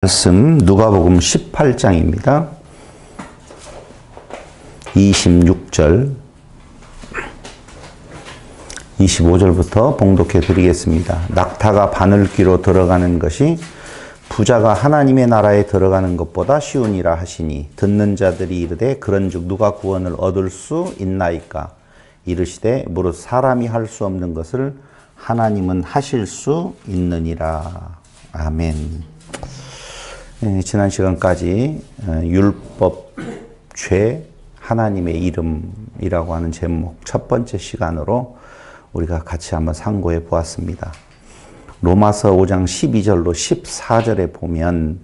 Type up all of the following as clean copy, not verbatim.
말씀 누가복음 18장입니다. 26절 25절부터 봉독해 드리겠습니다. 낙타가 바늘귀로 들어가는 것이 부자가 하나님의 나라에 들어가는 것보다 쉬우니라 하시니 듣는 자들이 이르되 그런즉 누가 구원을 얻을 수 있나이까 이르시되 무릇 사람이 할 수 없는 것을 하나님은 하실 수 있느니라. 아멘. 지난 시간까지 율법, 죄, 하나님의 이름이라고 하는 제목 첫 번째 시간으로 우리가 같이 한번 상고해 보았습니다. 로마서 5장 12절로 14절에 보면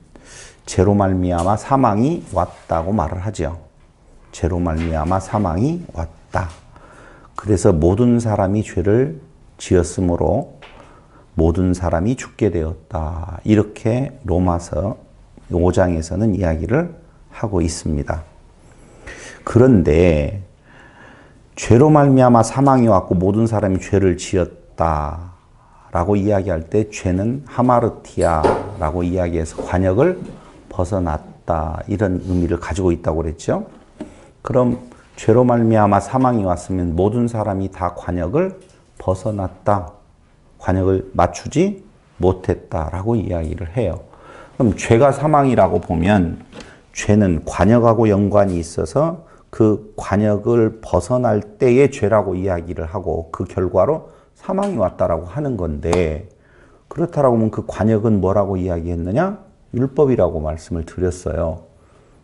죄로 말미암아 사망이 왔다고 말을 하죠. 죄로 말미암아 사망이 왔다. 그래서 모든 사람이 죄를 지었으므로 모든 사람이 죽게 되었다. 이렇게 로마서 5장에서는 이야기를 하고 있습니다. 그런데 죄로 말미암아 사망이 왔고 모든 사람이 죄를 지었다라고 이야기할 때 죄는 하마르티아라고 이야기해서 관역을 벗어났다 이런 의미를 가지고 있다고 그랬죠. 그럼 죄로 말미암아 사망이 왔으면 모든 사람이 다 관역을 벗어났다. 관역을 맞추지 못했다라고 이야기를 해요. 그럼 죄가 사망이라고 보면 죄는 관역하고 연관이 있어서 그 관역을 벗어날 때의 죄라고 이야기를 하고 그 결과로 사망이 왔다라고 하는 건데 그렇다라고 하면 그 관역은 뭐라고 이야기했느냐? 율법이라고 말씀을 드렸어요.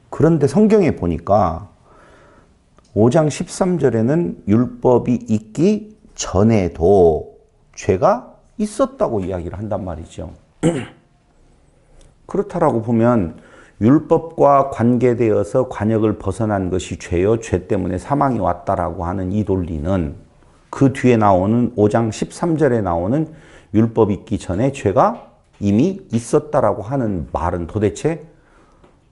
그런데 성경에 보니까 5장 13절에는 율법이 있기 전에도 죄가 있었다고 이야기를 한단 말이죠. 그렇다라고 보면 율법과 관계되어서 관역을 벗어난 것이 죄요. 죄 때문에 사망이 왔다라고 하는 이 논리는 그 뒤에 나오는 5장 13절에 나오는 율법 있기 전에 죄가 이미 있었다라고 하는 말은 도대체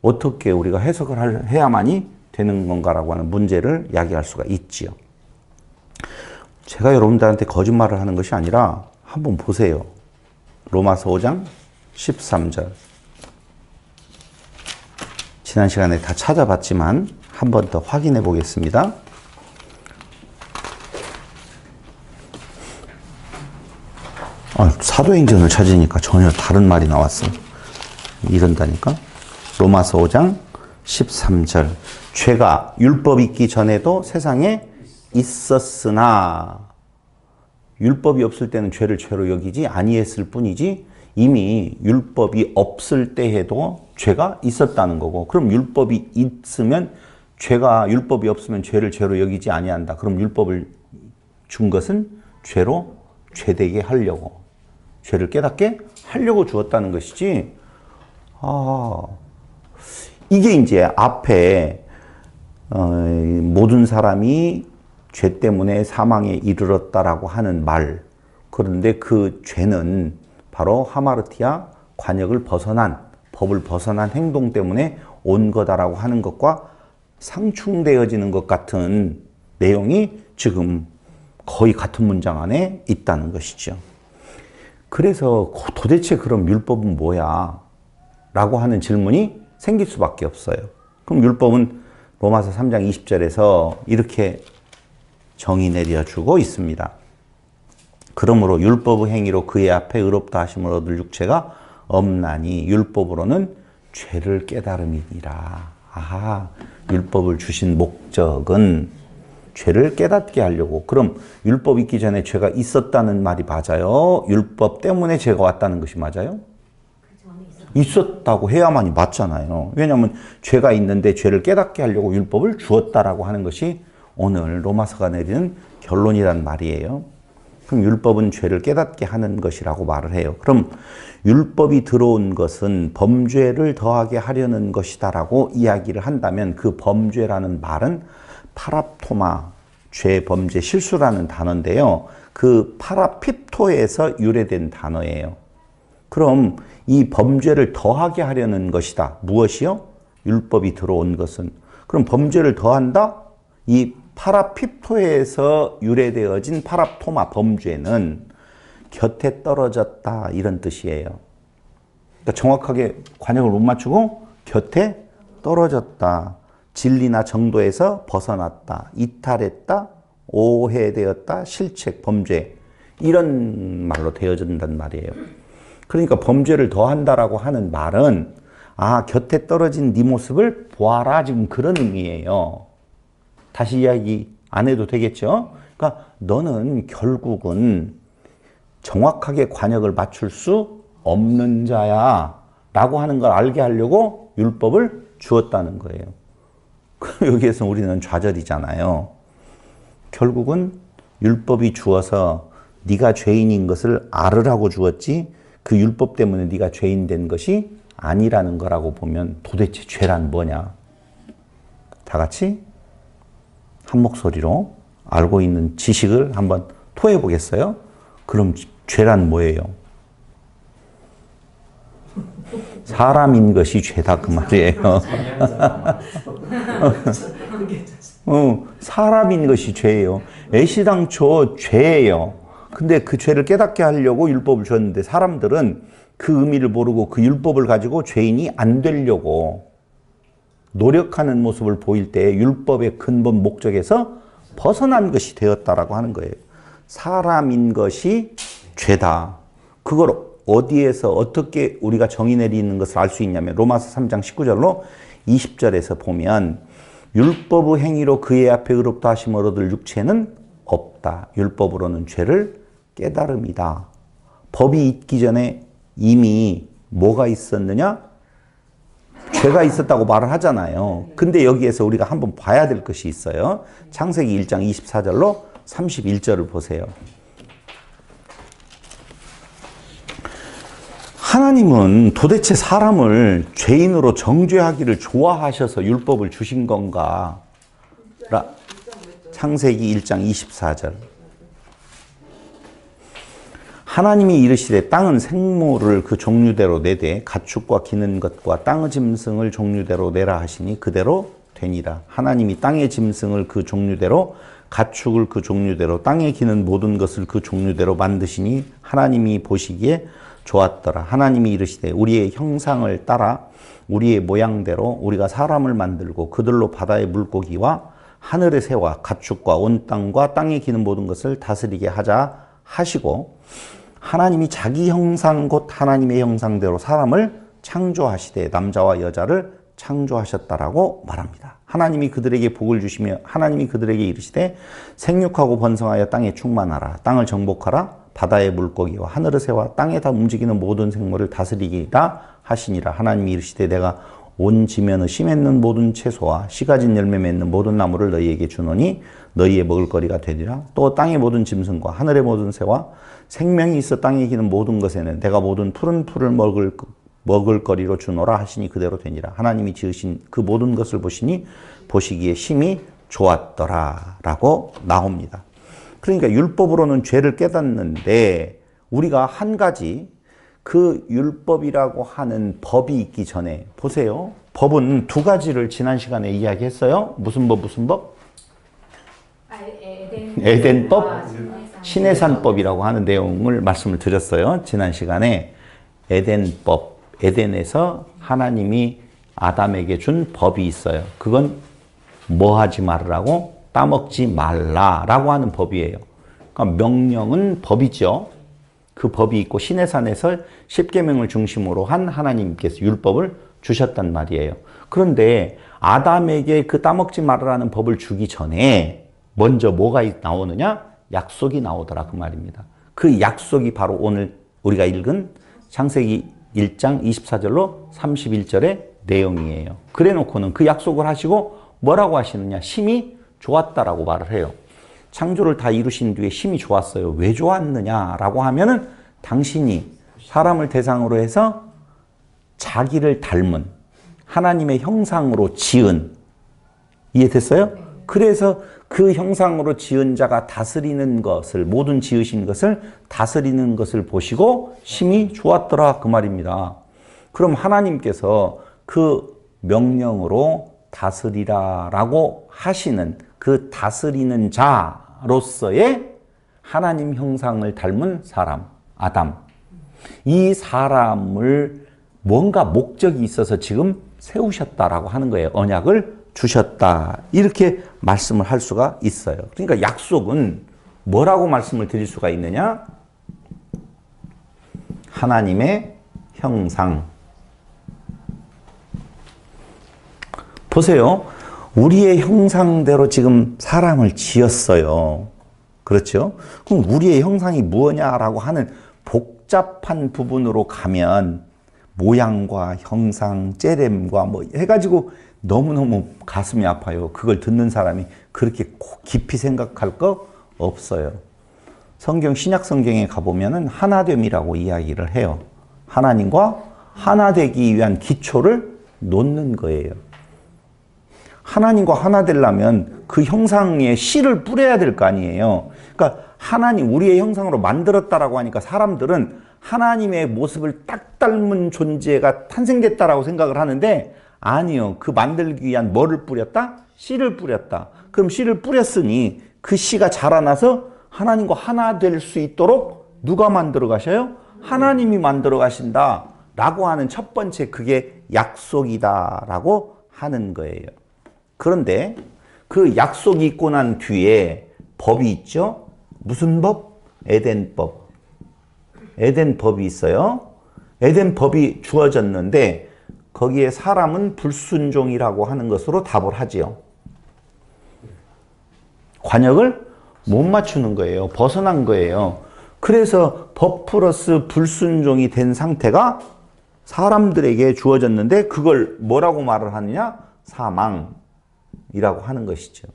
어떻게 우리가 해석을 해야만이 되는 건가라고 하는 문제를 야기할 수가 있지요. 제가 여러분들한테 거짓말을 하는 것이 아니라 한번 보세요. 로마서 5장 13절. 지난 시간에 다 찾아봤지만 한 번 더 확인해 보겠습니다. 사도행전을 찾으니까 전혀 다른 말이 나왔어. 이런다니까. 로마서 5장 13절. 죄가 율법 있기 전에도 세상에 있었으나 율법이 없을 때는 죄를 죄로 여기지 아니했을 뿐이지 이미 율법이 없을 때에도 죄가 있었다는 거고 그럼 율법이 있으면 율법이 없으면 죄를 죄로 여기지 아니한다. 그럼 율법을 준 것은 죄로 죄되게 하려고 죄를 깨닫게 하려고 주었다는 것이지. 이게 이제 앞에 모든 사람이 죄 때문에 사망에 이르렀다라고 하는 말. 그런데 그 죄는 바로 하마르티아 관역을 벗어난 법을 벗어난 행동 때문에 온 거다라고 하는 것과 상충되어지는 것 같은 내용이 지금 거의 같은 문장 안에 있다는 것이죠. 그래서 도대체 그럼 율법은 뭐야? 라고 하는 질문이 생길 수밖에 없어요. 그럼 율법은 로마서 3장 20절에서 이렇게 정의 내려주고 있습니다. 그러므로 율법의 행위로 그의 앞에 의롭다 하심을 얻을 육체가 없나니 율법으로는 죄를 깨달음이니라. 율법을 주신 목적은 죄를 깨닫게 하려고. 그럼 율법 있기 전에 죄가 있었다는 말이 맞아요? 율법 때문에 죄가 왔다는 것이 맞아요? 있었다고 해야만이 맞잖아요. 왜냐하면 죄가 있는데 죄를 깨닫게 하려고 율법을 주었다라고 하는 것이 오늘 로마서가 내리는 결론이란 말이에요. 그럼 율법은 죄를 깨닫게 하는 것이라고 말을 해요. 그럼 율법이 들어온 것은 범죄를 더하게 하려는 것이다라고 이야기를 한다면 그 범죄라는 말은 파랍토마, 죄, 범죄, 실수라는 단어인데요. 그 파라핍토에서 유래된 단어예요. 그럼 이 범죄를 더하게 하려는 것이다. 무엇이요? 율법이 들어온 것은. 그럼 범죄를 더한다? 이 파라핍토에서 유래되어진 파랍토마 범죄는 곁에 떨어졌다 이런 뜻이에요. 그러니까 정확하게 관역을 못 맞추고 곁에 떨어졌다. 진리나 정도에서 벗어났다. 이탈했다. 오해되었다. 실책, 범죄. 이런 말로 되어진단 말이에요. 그러니까 범죄를 더한다라고 하는 말은 아, 곁에 떨어진 네 모습을 보아라. 지금 그런 의미예요. 다시 이야기 안 해도 되겠죠? 그러니까 너는 결국은 정확하게 관역을 맞출 수 없는 자야 라고 하는 걸 알게 하려고 율법을 주었다는 거예요. 그럼 여기에서 우리는 좌절이잖아요. 결국은 율법이 주어서 네가 죄인인 것을 알으라고 주었지 그 율법 때문에 네가 죄인 된 것이 아니라는 거라고 보면 도대체 죄란 뭐냐? 다 같이 한 목소리로 알고 있는 지식을 한번 토해 보겠어요? 그럼 죄란 뭐예요? 사람인 것이 죄다 그 말이에요. 사람인 것이 죄예요. 애시당초 죄예요. 근데 그 죄를 깨닫게 하려고 율법을 줬는데 사람들은 그 의미를 모르고 그 율법을 가지고 죄인이 안 되려고 노력하는 모습을 보일 때 율법의 근본 목적에서 벗어난 것이 되었다라고 하는 거예요. 사람인 것이 죄다. 그걸 어디에서 어떻게 우리가 정의 내리는 것을 알 수 있냐면 로마서 3장 19절로 20절에서 보면 율법의 행위로 그의 앞에 의롭다 하심을 얻을 육체는 없다. 율법으로는 죄를 깨달음이다. 법이 있기 전에 이미 뭐가 있었느냐? 죄가 있었다고 말을 하잖아요. 근데 여기에서 우리가 한번 봐야 될 것이 있어요. 창세기 1장 24절로 31절을 보세요. 하나님은 도대체 사람을 죄인으로 정죄하기를 좋아하셔서 율법을 주신 건가? 창세기 1장 24절. 하나님이 이르시되 땅은 생물을 그 종류대로 내되 가축과 기는 것과 땅의 짐승을 종류대로 내라 하시니 그대로 되니라. 하나님이 땅의 짐승을 그 종류대로 가축을 그 종류대로 땅에 기는 모든 것을 그 종류대로 만드시니 하나님이 보시기에 좋았더라. 하나님이 이르시되 우리의 형상을 따라 우리의 모양대로 우리가 사람을 만들고 그들로 바다의 물고기와 하늘의 새와 가축과 온 땅과 땅에 기는 모든 것을 다스리게 하자 하시고 하나님이 자기 형상 곧 하나님의 형상대로 사람을 창조하시되 남자와 여자를 창조하셨다라고 말합니다. 하나님이 그들에게 복을 주시며 하나님이 그들에게 이르시되 생육하고 번성하여 땅에 충만하라. 땅을 정복하라. 바다의 물고기와 하늘의 새와 땅에다 움직이는 모든 생물을 다스리기라 하시니라. 하나님이 이르시되 내가 온 지면의 씨 맺는 모든 채소와 씨 가진 열매 맺는 모든 나무를 너희에게 주노니 너희의 먹을거리가 되리라. 또 땅의 모든 짐승과 하늘의 모든 새와 생명이 있어 땅에 기는 모든 것에는 내가 모든 푸른 풀을 먹을거리로 주노라 하시니 그대로 되니라. 하나님이 지으신 그 모든 것을 보시니 보시기에 심히 좋았더라 라고 나옵니다. 그러니까 율법으로는 죄를 깨닫는데 우리가 한 가지 그 율법이라고 하는 법이 있기 전에 보세요. 법은 두 가지를 지난 시간에 이야기했어요. 무슨 법, 무슨 법? 에덴법, 시내산법이라고 하는 내용을 말씀을 드렸어요. 지난 시간에 에덴법, 에덴에서 하나님이 아담에게 준 법이 있어요. 그건 뭐 하지 말으라고? 따먹지 말라라고 하는 법이에요. 그러니까 명령은 법이죠. 그 법이 있고 시내산에서 십계명을 중심으로 한 하나님께서 율법을 주셨단 말이에요. 그런데 아담에게 그 따먹지 말라는 법을 주기 전에 먼저 뭐가 나오느냐? 약속이 나오더라 그 말입니다. 그 약속이 바로 오늘 우리가 읽은 창세기 1장 24절로 31절의 내용이에요. 그래 놓고는 그 약속을 하시고 뭐라고 하시느냐? 심히 좋았다라고 말을 해요. 창조를 다 이루신 뒤에 심히 좋았어요. 왜 좋았느냐라고 하면은 당신이 사람을 대상으로 해서 자기를 닮은 하나님의 형상으로 지은 이해됐어요? 그래서 그 형상으로 지은 자가 다스리는 것을 모든 지으신 것을 다스리는 것을 보시고 심히 좋았더라 그 말입니다. 그럼 하나님께서 그 명령으로 다스리라라고 하시는 그 다스리는 자로서의 하나님 형상을 닮은 사람, 아담. 이 사람을 뭔가 목적이 있어서 지금 세우셨다라고 하는 거예요. 언약을 주셨다. 이렇게 말씀을 할 수가 있어요. 그러니까 약속은 뭐라고 말씀을 드릴 수가 있느냐? 하나님의 형상. 보세요. 우리의 형상대로 지금 사람을 지었어요. 그렇죠? 그럼 우리의 형상이 무엇냐라고 하는 복잡한 부분으로 가면 모양과 형상, 째렘과 뭐 해가지고 너무너무 가슴이 아파요. 그걸 듣는 사람이 그렇게 깊이 생각할 거 없어요. 성경, 신약 성경에 가보면은 하나됨이라고 이야기를 해요. 하나님과 하나 되기 위한 기초를 놓는 거예요. 하나님과 하나 되려면 그 형상에 씨를 뿌려야 될 거 아니에요. 그러니까 하나님, 우리의 형상으로 만들었다라고 하니까 사람들은 하나님의 모습을 딱 닮은 존재가 탄생됐다라고 생각을 하는데 아니요. 그 만들기 위한 뭐를 뿌렸다? 씨를 뿌렸다. 그럼 씨를 뿌렸으니 그 씨가 자라나서 하나님과 하나 될 수 있도록 누가 만들어 가셔요? 하나님이 만들어 가신다 라고 하는 첫 번째 그게 약속이다 라고 하는 거예요. 그런데 그 약속이 있고 난 뒤에 법이 있죠? 무슨 법? 에덴법. 에덴법이 있어요. 에덴법이 주어졌는데 거기에 사람은 불순종이라고 하는 것으로 답을 하지요. 관역을 못 맞추는 거예요. 벗어난 거예요. 그래서 법 플러스 불순종이 된 상태가 사람들에게 주어졌는데 그걸 뭐라고 말을 하느냐? 사망이라고 하는 것이죠.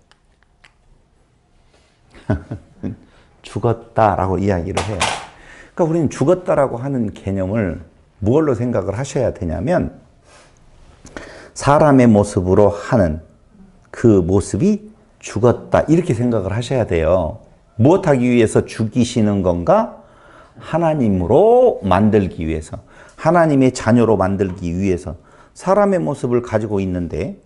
죽었다라고 이야기를 해요. 그러니까 우리는 죽었다라고 하는 개념을 무엇로 생각을 하셔야 되냐면 사람의 모습으로 하는 그 모습이 죽었다 이렇게 생각을 하셔야 돼요. 무엇하기 위해서 죽이시는 건가? 하나님으로 만들기 위해서, 하나님의 자녀로 만들기 위해서 사람의 모습을 가지고 있는데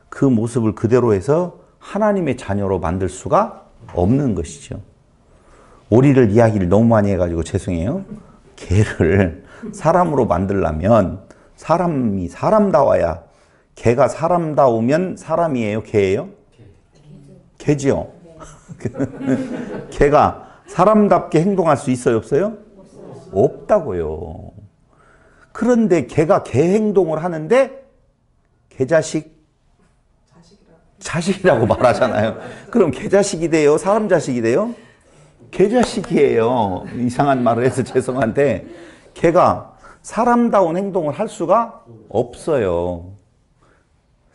그 모습을 그대로 해서 하나님의 자녀로 만들 수가 없는 것이죠. 오리를 이야기를 너무 많이 해가지고 죄송해요. 개를 사람으로 만들려면 사람이 사람다워야, 개가 사람다우면 사람이에요? 개예요? 개지요. 개가 사람답게 행동할 수 있어요? 없어요? 없다고요. 그런데 개가 개 행동을 하는데 자식이라고 말하잖아요. 그럼 개자식이 돼요? 사람 자식이 돼요? 개자식이에요. 이상한 말을 해서 죄송한데 개가 사람다운 행동을 할 수가 없어요.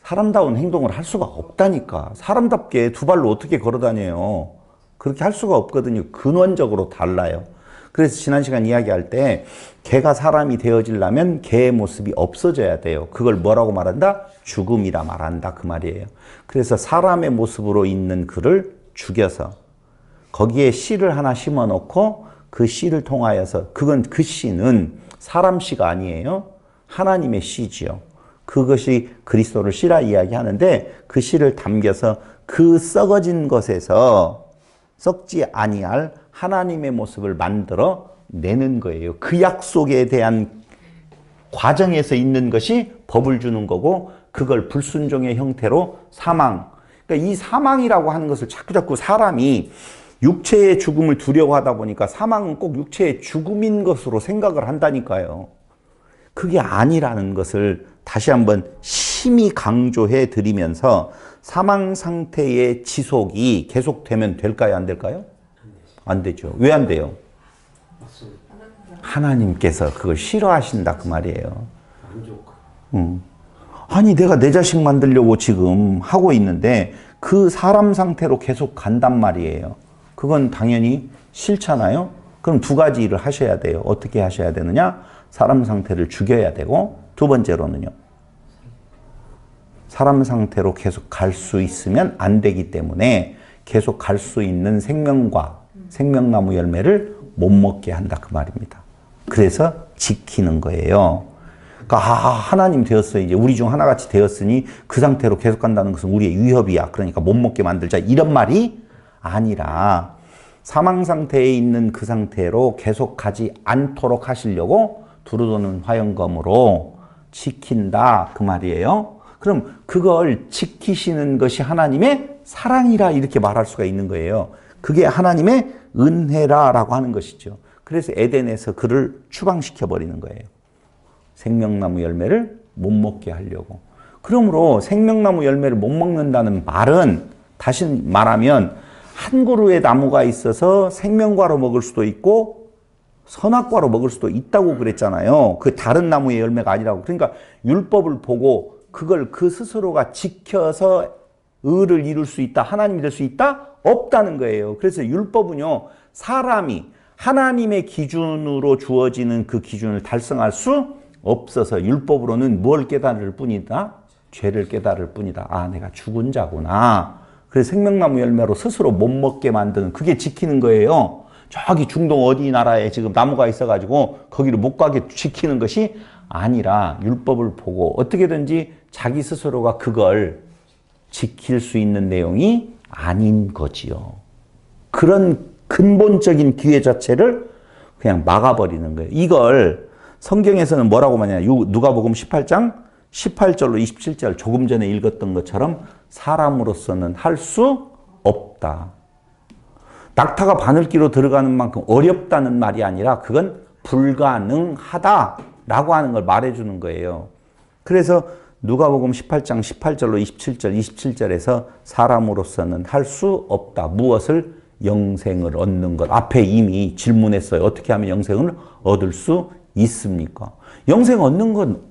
사람다운 행동을 할 수가 없다니까. 사람답게 두 발로 어떻게 걸어 다녀요? 그렇게 할 수가 없거든요. 근원적으로 달라요. 그래서 지난 시간 이야기할 때 개가 사람이 되어지려면 개의 모습이 없어져야 돼요. 그걸 뭐라고 말한다? 죽음이라 말한다 그 말이에요. 그래서 사람의 모습으로 있는 그를 죽여서 거기에 씨를 하나 심어 놓고 그 씨를 통하여서, 그건 그 씨는 사람 씨가 아니에요. 하나님의 씨지요. 그것이 그리스도를 씨라 이야기하는데 그 씨를 담겨서 그 썩어진 것에서 썩지 아니할 하나님의 모습을 만들어 내는 거예요. 그 약속에 대한 과정에서 있는 것이 법을 주는 거고 그걸 불순종의 형태로 사망. 그러니까 이 사망이라고 하는 것을 자꾸 사람이 육체의 죽음을 두려워하다 보니까 사망은 꼭 육체의 죽음인 것으로 생각을 한다니까요. 그게 아니라는 것을 다시 한번 심히 강조해 드리면서 사망 상태의 지속이 계속되면 될까요? 안 될까요? 안 되죠. 왜 안 돼요? 하나님께서 그걸 싫어하신다 그 말이에요. 아니 내가 내 자식 만들려고 지금 하고 있는데 그 사람 상태로 계속 간단 말이에요. 그건 당연히 싫잖아요. 그럼 두 가지 일을 하셔야 돼요. 어떻게 하셔야 되느냐? 사람 상태를 죽여야 되고, 두 번째로는요. 사람 상태로 계속 갈 수 있으면 안 되기 때문에 계속 갈 수 있는 생명과 생명나무 열매를 못 먹게 한다 그 말입니다. 그래서 지키는 거예요. 그러니까 하나님 되었어요. 이제 우리 중 하나같이 되었으니 그 상태로 계속 간다는 것은 우리의 위협이야. 그러니까 못 먹게 만들자. 이런 말이 아니라 사망 상태에 있는 그 상태로 계속 가지 않도록 하시려고 두루도는 화영검으로 지킨다 그 말이에요. 그럼 그걸 지키시는 것이 하나님의 사랑이라 이렇게 말할 수가 있는 거예요. 그게 하나님의 은혜라라고 하는 것이죠. 그래서 에덴에서 그를 추방시켜 버리는 거예요. 생명나무 열매를 못 먹게 하려고. 그러므로 생명나무 열매를 못 먹는다는 말은 다시 말하면 한 그루의 나무가 있어서 생명과로 먹을 수도 있고 선악과로 먹을 수도 있다고 그랬잖아요. 그 다른 나무의 열매가 아니라고. 그러니까 율법을 보고 그걸 그 스스로가 지켜서 의를 이룰 수 있다, 하나님이 될 수 있다? 없다는 거예요. 그래서 율법은요, 사람이 하나님의 기준으로 주어지는 그 기준을 달성할 수 없어서 율법으로는 뭘 깨달을 뿐이다? 죄를 깨달을 뿐이다. 아, 내가 죽은 자구나. 그래서 생명나무 열매로 스스로 못 먹게 만드는 그게 지키는 거예요. 저기 중동 어디 나라에 지금 나무가 있어가지고 거기를 못 가게 지키는 것이 아니라 율법을 보고 어떻게든지 자기 스스로가 그걸 지킬 수 있는 내용이 아닌 거지요. 그런 근본적인 기회 자체를 그냥 막아버리는 거예요. 이걸 성경에서는 뭐라고 말하냐. 누가복음 18장 18절로 27절 조금 전에 읽었던 것처럼 사람으로서는 할 수 없다. 낙타가 바늘기로 들어가는 만큼 어렵다는 말이 아니라 그건 불가능하다라고 하는 걸 말해주는 거예요. 그래서 누가복음 18장 18절로 27절에서 사람으로서는 할 수 없다. 무엇을? 영생을 얻는 것. 앞에 이미 질문했어요. 어떻게 하면 영생을 얻을 수 있습니까? 영생 얻는 건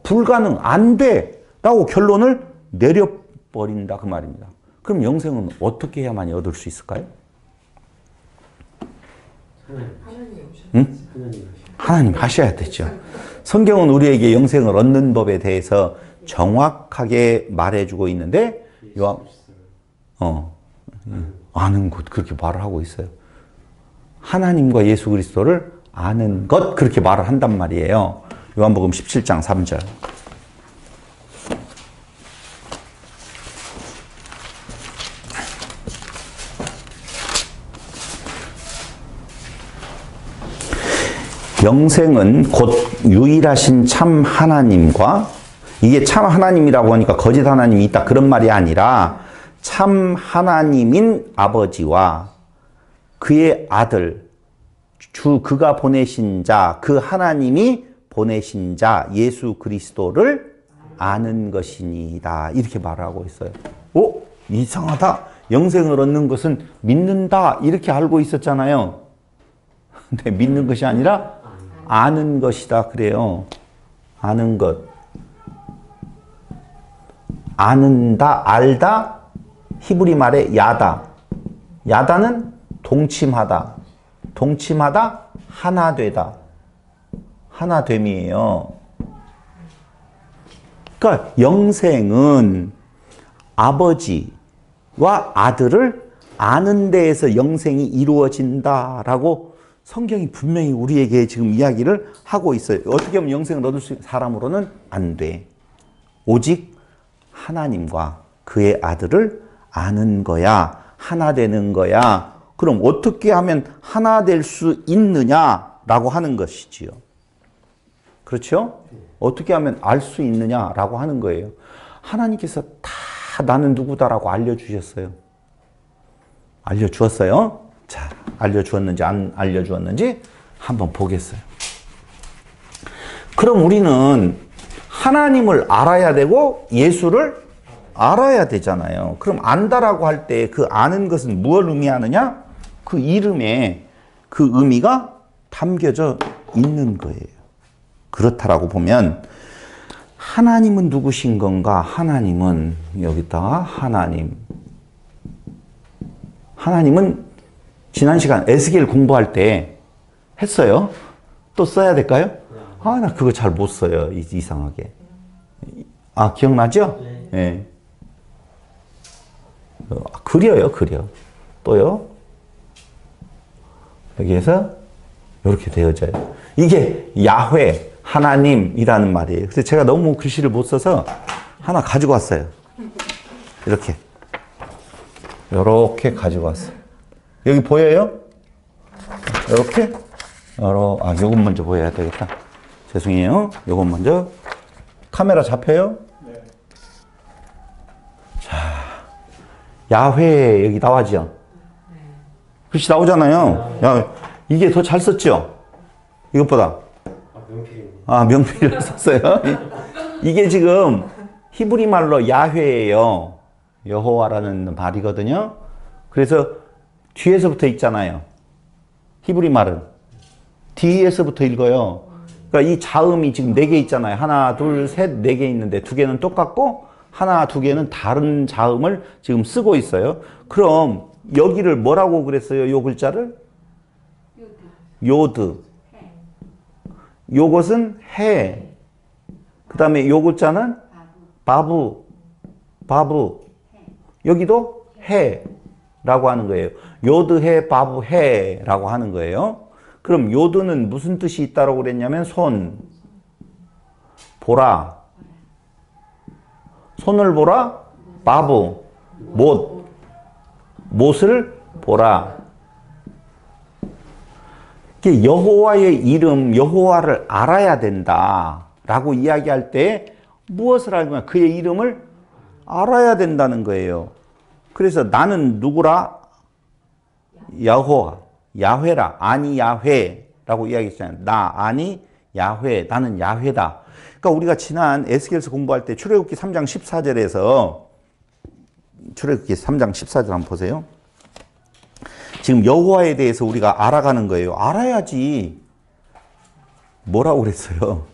불가능, 안 돼 라고 결론을 내려버린다 그 말입니다. 그럼 영생은 어떻게 해야만 얻을 수 있을까요? 응? 하나님 하셔야 되죠. 성경은 우리에게 영생을 얻는 법에 대해서 정확하게 말해주고 있는데 아는 것 그렇게 말을 하고 있어요. 하나님과 예수 그리스도를 아는 것 그렇게 말을 한단 말이에요. 요한복음 17장 3절. 영생은 곧 유일하신 참 하나님과, 이게 참 하나님이라고 하니까 거짓 하나님이 있다 그런 말이 아니라 참 하나님인 아버지와 그의 아들 그가 보내신 자, 그 하나님이 보내신 자 예수 그리스도를 아는 것이니이다 이렇게 말하고 있어요. 오? 이상하다. 영생을 얻는 것은 믿는다 이렇게 알고 있었잖아요. 근데 믿는 것이 아니라 아는 것이다 그래요. 아는 것. 아는다, 알다, 히브리 말에 야다. 야다는 동침하다. 동침하다, 하나 되다. 하나됨이에요. 그러니까 영생은 아버지와 아들을 아는 데에서 영생이 이루어진다라고 성경이 분명히 우리에게 지금 이야기를 하고 있어요. 어떻게 하면 영생을 얻을 수 있는 사람으로는 안 돼. 오직 하나님과 그의 아들을 아는 거야. 하나 되는 거야. 그럼 어떻게 하면 하나 될 수 있느냐라고 하는 것이지요. 그렇죠? 어떻게 하면 알 수 있느냐라고 하는 거예요. 하나님께서 다 나는 누구다라고 알려주셨어요. 알려주었어요. 자, 알려주었는지 안 알려주었는지 한번 보겠어요. 그럼 우리는 하나님을 알아야 되고 예수를 알아야 되잖아요. 그럼 안다라고 할 때 그 아는 것은 무엇을 의미하느냐? 그 이름에 그 의미가 담겨져 있는 거예요. 그렇다라고 보면 하나님은 누구신 건가? 하나님은 여기다가 하나님. 하나님은 지난 시간 에스겔 공부할 때 했어요. 또 써야 될까요? 아, 나 그거 잘 못 써요. 이상하게. 아, 기억나죠? 네. 그려요, 그려. 또요. 여기에서 이렇게 되어져요. 이게 야훼, 하나님이라는 말이에요. 그래서 제가 너무 글씨를 못 써서 하나 가지고 왔어요. 이렇게. 이렇게 가지고 왔어요. 여기 보여요? 이렇게? 요것 먼저 보여야 되겠다. 죄송해요. 요건 먼저. 카메라 잡혀요? 네. 자, 야훼 여기 나와죠? 글씨 나오잖아요. 야, 이게 더 잘 썼죠? 이것보다. 명필을 썼어요. 이게 지금 히브리 말로 야훼예요. 여호와라는 말이거든요. 그래서 뒤에서부터 읽잖아요. 히브리 말은 뒤에서부터 읽어요. 그러니까 이 자음이 지금 4개 있잖아요. 하나, 둘, 셋, 4개 있는데 2개는 똑같고 하나, 2개는 다른 자음을 지금 쓰고 있어요. 그럼 여기를 뭐라고 그랬어요? 요 글자를? 요드. 요것은 해. 그 다음에 요 글자는 바부. 여기도 해라고 하는 거예요. 요드해, 바부해라고 하는 거예요. 그럼 요드는 무슨 뜻이 있다고 그랬냐면 손, 보라. 손을 보라, 바부, 못을 보라. 여호와의 이름, 여호와를 알아야 된다라고 이야기할 때 무엇을 알면 그의 이름을 알아야 된다는 거예요. 그래서 나는 누구라? 여호와, 야훼라, 아니 야훼라고 이야기했잖아요. 나 아니 야훼, 나는 야훼다. 그러니까 우리가 지난 에스겔서 공부할 때 출애굽기 3장 14절에서 출애굽기 3장 14절 한번 보세요. 지금 여호와에 대해서 우리가 알아가는 거예요. 알아야지. 뭐라고 그랬어요?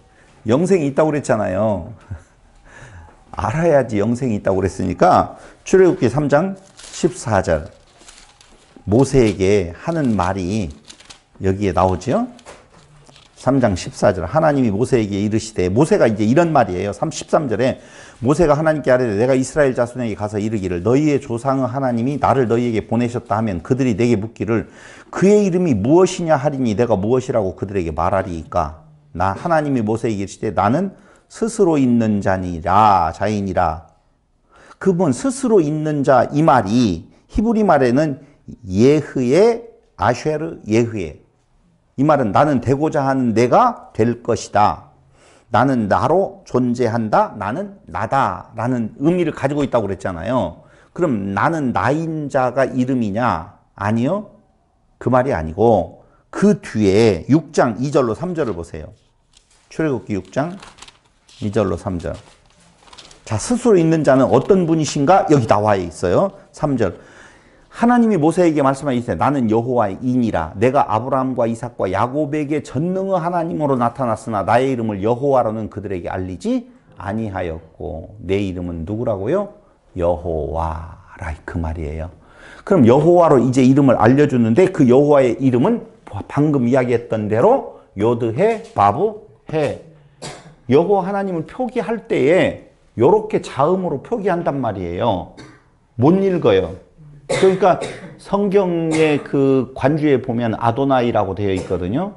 영생이 있다고 그랬잖아요. 알아야지 영생이 있다고 그랬으니까 출애굽기 3장 14절 모세에게 하는 말이 여기에 나오죠. 3장 14절 하나님이 모세에게 이르시되, 모세가 이제 이런 말이에요. 13절에 모세가 하나님께 아뢰되 내가 이스라엘 자손에게 가서 이르기를 너희의 조상의 하나님이 나를 너희에게 보내셨다 하면 그들이 내게 묻기를 그의 이름이 무엇이냐 하리니 내가 무엇이라고 그들에게 말하리이까. 나 하나님이 모세에게 이르시되 나는 스스로 있는 자이니라. 그분 스스로 있는 자 이 말이 히브리 말에는 예흐에 아쉐르 예흐에, 이 말은 나는 되고자 하는 내가 될 것이다. 나는 나로 존재한다. 나는 나다. 라는 의미를 가지고 있다고 그랬잖아요. 그럼 나는 나인 자가 이름이냐? 아니요. 그 말이 아니고 그 뒤에 6장 2절로 3절을 보세요. 출애굽기 6장 2절로 3절. 자, 스스로 있는 자는 어떤 분이신가? 여기 나와 있어요. 3절. 하나님이 모세에게 말씀하시되 나는 여호와의 인이라. 내가 아브라함과 이삭과 야곱에게 전능의 하나님으로 나타났으나 나의 이름을 여호와로는 그들에게 알리지 아니하였고 내 이름은 누구라고요? 여호와라. 그 말이에요. 그럼 여호와로 이제 이름을 알려주는데 그 여호와의 이름은 방금 이야기했던 대로 요드해, 바부해. 여호와 하나님을 표기할 때에 이렇게 자음으로 표기한단 말이에요. 못 읽어요. 그러니까 성경의 그 관주에 보면 아도나이라고 되어 있거든요.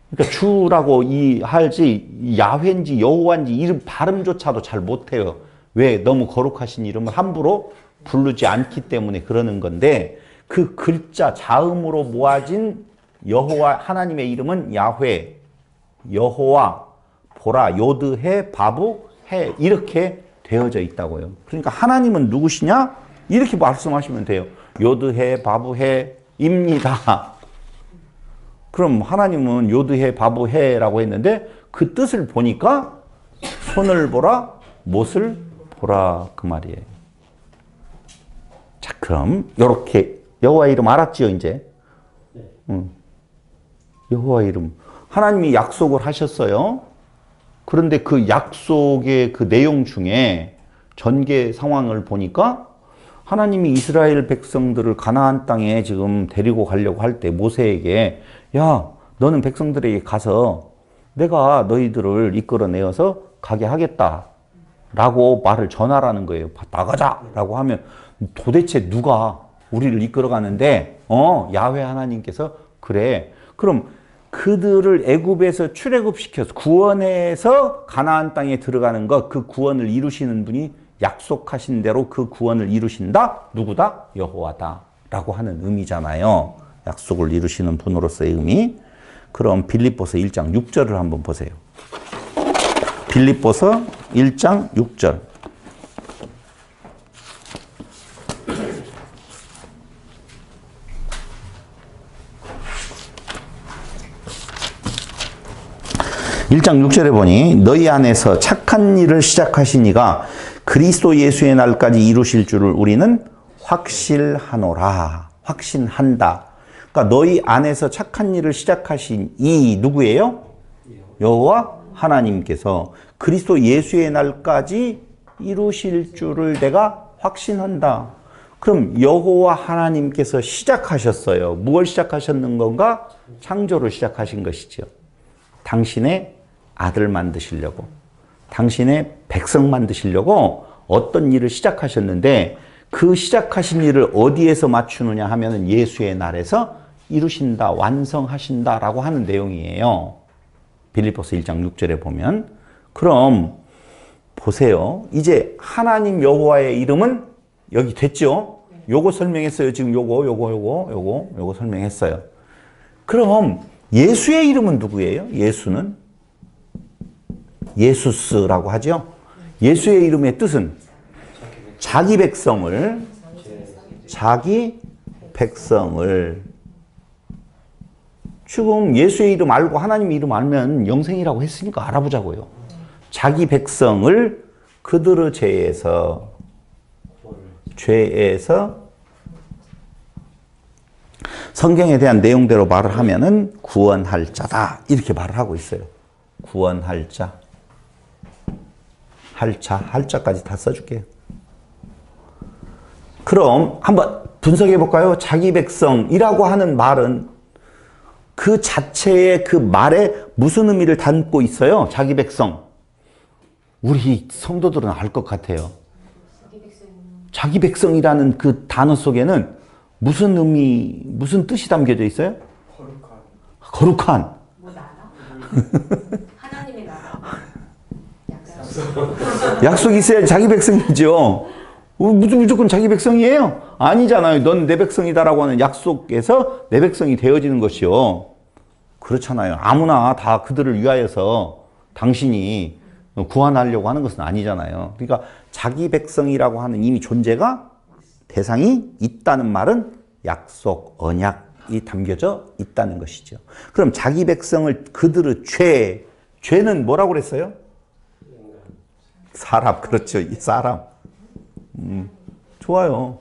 그러니까 주라고 할지 야훼인지 여호와인지 이름 발음조차도 잘 못해요. 왜? 너무 거룩하신 이름을 함부로 부르지 않기 때문에 그러는 건데 그 글자 자음으로 모아진 여호와 하나님의 이름은 야훼, 여호와, 보라, 요드해, 바부해 이렇게 되어져 있다고요. 그러니까 하나님은 누구시냐? 이렇게 말씀하시면 돼요. 요드해, 바부해, 입니다. 그럼 하나님은 요드해, 바부해라고 했는데 그 뜻을 보니까 손을 보라, 못을 보라 그 말이에요. 자, 그럼 이렇게 여호와 이름 알았지요, 이제? 여호와 이름. 하나님이 약속을 하셨어요. 그런데 그 약속의 그 내용 중에 전개 상황을 보니까 하나님이 이스라엘 백성들을 가나안 땅에 지금 데리고 가려고 할 때 모세에게 야, 너는 백성들에게 가서 내가 너희들을 이끌어내어서 가게 하겠다 라고 말을 전하라는 거예요. 나가자 라고 하면 도대체 누가 우리를 이끌어가는데 야훼 하나님께서 그래. 그럼 그들을 애굽에서 출애굽시켜서 구원해서 가나안 땅에 들어가는 것, 그 구원을 이루시는 분이 약속하신 대로 그 구원을 이루신다? 누구다? 여호와다 라고 하는 의미잖아요. 약속을 이루시는 분으로서의 의미. 그럼 빌립보서 1장 6절을 한번 보세요. 빌립보서 1장 6절. 일장 6절에 보니 너희 안에서 착한 일을 시작하신 이가 그리스도 예수의 날까지 이루실 줄을 우리는 확실하노라. 확신한다. 그러니까 너희 안에서 착한 일을 시작하신 이 누구예요? 여호와 하나님께서 그리스도 예수의 날까지 이루실 줄을 내가 확신한다. 그럼 여호와 하나님께서 시작하셨어요. 무엇을 시작하셨는 건가? 창조를 시작하신 것이죠. 당신의 아들 만드시려고, 당신의 백성 만드시려고 어떤 일을 시작하셨는데 그 시작하신 일을 어디에서 맞추느냐 하면은 예수의 날에서 이루신다, 완성하신다라고 하는 내용이에요. 빌립보서 1장 6절에 보면. 그럼 보세요. 이제 하나님 여호와의 이름은 여기 됐죠? 요거 설명했어요. 지금 요거 설명했어요. 그럼 예수의 이름은 누구예요? 예수는 예수스라고 하죠. 예수의 이름의 뜻은 자기 백성을 지금 예수의 이름 알고 하나님 이름 알면 영생이라고 했으니까 알아보자고요. 자기 백성을 그들의 죄에서 성경에 대한 내용대로 말을 하면은 구원할 자다 이렇게 말을 하고 있어요. 구원할 자, 할자까지 다 써줄게요. 그럼 한번 분석해 볼까요? 자기 백성이라고 하는 말은 그 자체의 그 말에 무슨 의미를 담고 있어요? 자기 백성. 우리 성도들은 알 것 같아요. 자기 백성이라는 그 단어 속에는 무슨 의미, 무슨 뜻이 담겨져 있어요? 거룩한. 뭐 나라? 하나님의 나라. 약속이 있어야 자기 백성이죠. 무조건 자기 백성이에요? 아니잖아요. 넌 내 백성이다라고 하는 약속에서 내 백성이 되어지는 것이요. 그렇잖아요. 아무나 다 그들을 위하여서 당신이 구원하려고 하는 것은 아니잖아요. 그러니까 자기 백성이라고 하는 이미 존재가 대상이 있다는 말은 약속, 언약이 담겨져 있다는 것이죠. 그럼 자기 백성을 그들의 죄는 뭐라고 그랬어요? 사람, 그렇죠. 이 사람. 좋아요.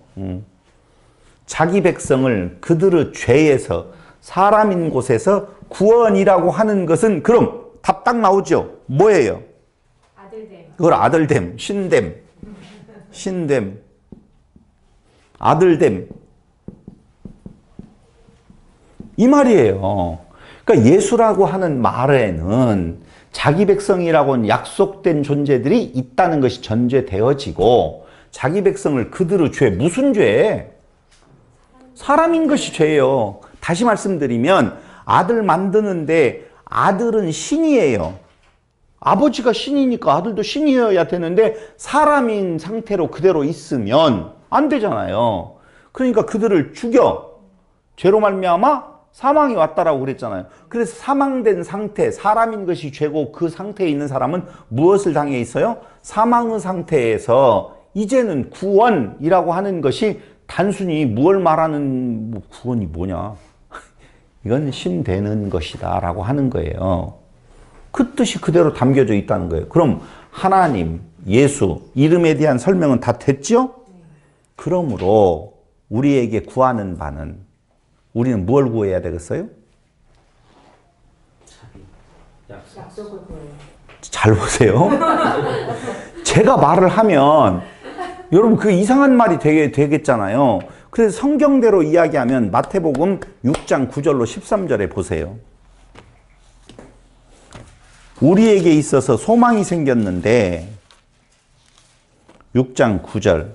자기 백성을 그들의 죄에서 사람인 곳에서 구원이라고 하는 것은 그럼 답 딱 나오죠. 뭐예요? 아들됨. 그걸 아들됨, 신됨, 아들됨. 이 말이에요. 그러니까 예수라고 하는 말에는 자기 백성이라고는 약속된 존재들이 있다는 것이 전제되어지고 자기 백성을 그들의 죄, 무슨 죄? 사람인 것이 죄예요. 다시 말씀드리면 아들 만드는데 아들은 신이에요. 아버지가 신이니까 아들도 신이어야 되는데 사람인 상태로 그대로 있으면 안 되잖아요. 그러니까 그들을 죽여. 죄로 말미암아 사망이 왔다라고 그랬잖아요. 그래서 사망된 상태, 사람인 것이 죄고 그 상태에 있는 사람은 무엇을 당해 있어요? 사망의 상태에서 이제는 구원이라고 하는 것이 단순히 뭘 말하는 구원이 뭐냐? 이건 신되는 것이다 라고 하는 거예요. 그 뜻이 그대로 담겨져 있다는 거예요. 그럼 하나님, 예수, 이름에 대한 설명은 다 됐죠? 그러므로 우리에게 구하는 바는 우리는 뭘 구해야 되겠어요? 약속을 구해요. 잘 보세요. 제가 말을 하면 여러분 그 이상한 말이 되겠잖아요. 그래서 성경대로 이야기하면 마태복음 6장 9절로 13절에 보세요. 우리에게 있어서 소망이 생겼는데 6장 9절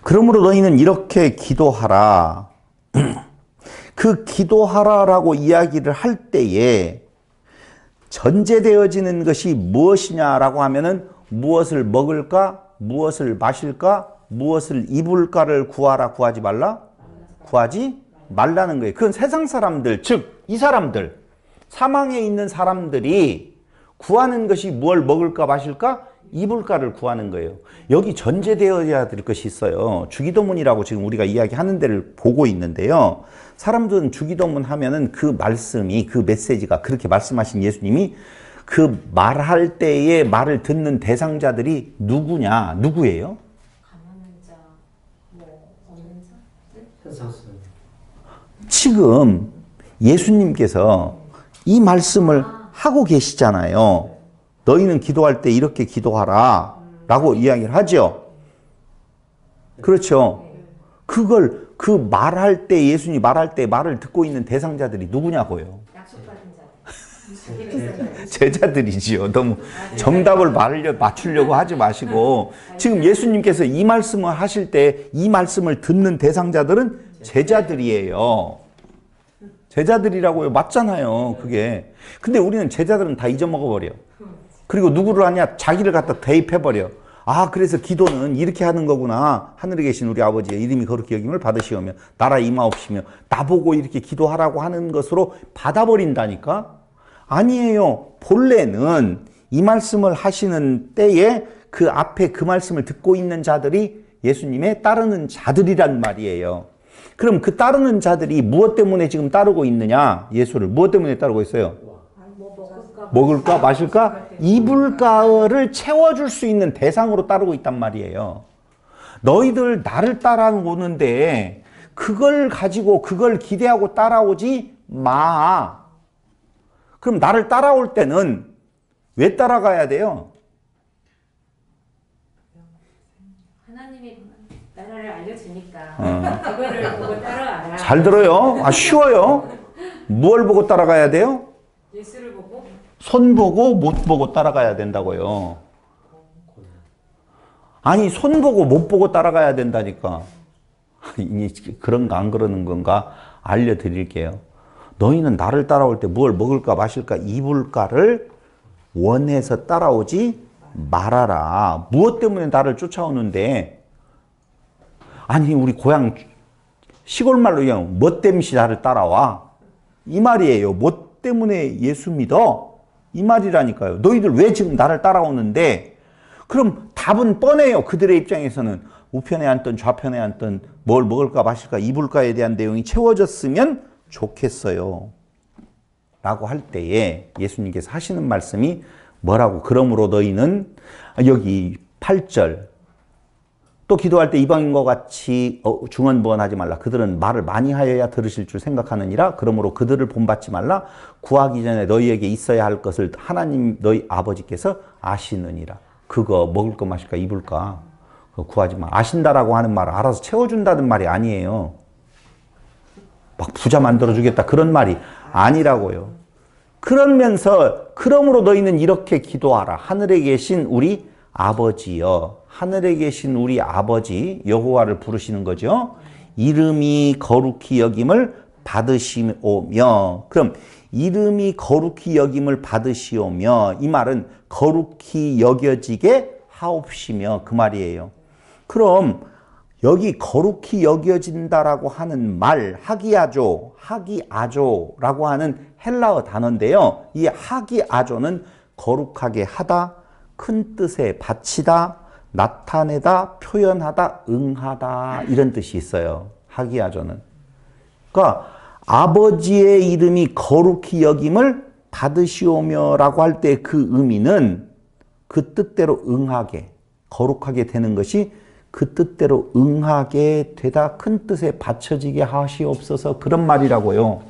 그러므로 너희는 이렇게 기도하라. 그 기도하라라고 이야기를 할 때에 전제되어지는 것이 무엇이냐라고 하면은 무엇을 먹을까? 무엇을 마실까? 무엇을 입을까를 구하라, 구하지 말라? 구하지 말라는 거예요. 그건 세상 사람들, 즉 이 사람들, 사망에 있는 사람들이 구하는 것이 뭘 먹을까 마실까? 입을까를 구하는 거예요. 여기 전제되어야 될 것이 있어요. 주기도문이라고 지금 우리가 이야기하는 데를 보고 있는데요. 사람들은 주기도문 하면은 그 말씀이, 그 메시지가, 그렇게 말씀하신 예수님이 그 말할 때에 말을 듣는 대상자들이 누구냐? 누구예요? 가난한 자, 뭐 없는 자? 현상수. 지금 예수님께서 이 말씀을 하고 계시잖아요. 너희는 기도할 때 이렇게 기도하라 라고 이야기를 하죠. 그렇죠. 그걸 그 말할 때, 예수님이 말할 때 말을 듣고 있는 대상자들이 누구냐고요. 약속받은 자. 제자들이지요. 너무 정답을 맞추려고 하지 마시고, 지금 예수님께서 이 말씀을 하실 때 이 말씀을 듣는 대상자들은 제자들이에요. 제자들이라고요. 맞잖아요. 그게. 근데 우리는 제자들은 다 잊어먹어버려. 그리고 누구를 하냐? 자기를 갖다 대입해버려. 아, 그래서 기도는 이렇게 하는 거구나. 하늘에 계신 우리 아버지의 이름이 거룩히 여김을 받으시오며 나라 임하옵시며 나보고 이렇게 기도하라고 하는 것으로 받아버린다니까? 아니에요. 본래는 이 말씀을 하시는 때에 그 앞에 그 말씀을 듣고 있는 자들이 예수님의 따르는 자들이란 말이에요. 그럼 그 따르는 자들이 무엇 때문에 지금 따르고 있느냐? 예수를 무엇 때문에 따르고 있어요? 먹을까 마실까 입을까를 채워줄 수 있는 대상으로 따르고 있단 말이에요. 너희들 나를 따라오는데 그걸 가지고 그걸 기대하고 따라오지 마. 그럼 나를 따라올 때는 왜 따라가야 돼요? 하나님이 나라를 알려주니까 그거를 보고 따라와라. 잘 들어요. 아, 쉬워요. 무엇을 보고 따라가야 돼요? 예수를 보고 손 보고 못 보고 따라가야 된다고요. 아니, 손 보고 못 보고 따라가야 된다니까. 그런가 안 그러는 건가 알려드릴게요. 너희는 나를 따라올 때 뭘 먹을까 마실까 입을까를 원해서 따라오지 말아라. 무엇 때문에 나를 쫓아오는데? 아니, 우리 고향 시골말로 그냥 뭐 때문에 나를 따라와? 이 말이에요. 뭐 때문에 예수 믿어? 이 말이라니까요. 너희들 왜 지금 나를 따라오는데? 그럼 답은 뻔해요. 그들의 입장에서는 우편에 앉든 좌편에 앉든 뭘 먹을까 마실까 입을까에 대한 내용이 채워졌으면 좋겠어요. 라고 할 때에 예수님께서 하시는 말씀이 뭐라고? 그러므로 너희는 여기 8절 또 기도할 때 이방인과 같이 중언부언하지 말라. 그들은 말을 많이 하여야 들으실 줄 생각하느니라. 그러므로 그들을 본받지 말라. 구하기 전에 너희에게 있어야 할 것을 하나님 너희 아버지께서 아시느니라. 그거 먹을까 마실까 입을까 그거 구하지 마. 아신다라고 하는 말은 알아서 채워준다는 말이 아니에요. 막 부자 만들어주겠다 그런 말이 아니라고요. 그러면서 그러므로 너희는 이렇게 기도하라. 하늘에 계신 우리 아버지여. 하늘에 계신 우리 아버지 여호와를 부르시는 거죠. 이름이 거룩히 여김을 받으시오며. 그럼 이름이 거룩히 여김을 받으시오며 이 말은 거룩히 여겨지게 하옵시며 그 말이에요. 그럼 여기 거룩히 여겨진다라고 하는 말 하기아조라고 하는 헬라어 단어인데요. 이 하기아조는 거룩하게 하다, 큰 뜻에 바치다, 나타내다, 표현하다, 응하다 이런 뜻이 있어요. 하기아조는. 그러니까 아버지의 이름이 거룩히 여김을 받으시오며라고 할 때 그 의미는 그 뜻대로 응하게, 거룩하게 되는 것이 그 뜻대로 응하게 되다 큰 뜻에 받쳐지게 하시옵소서 그런 말이라고요.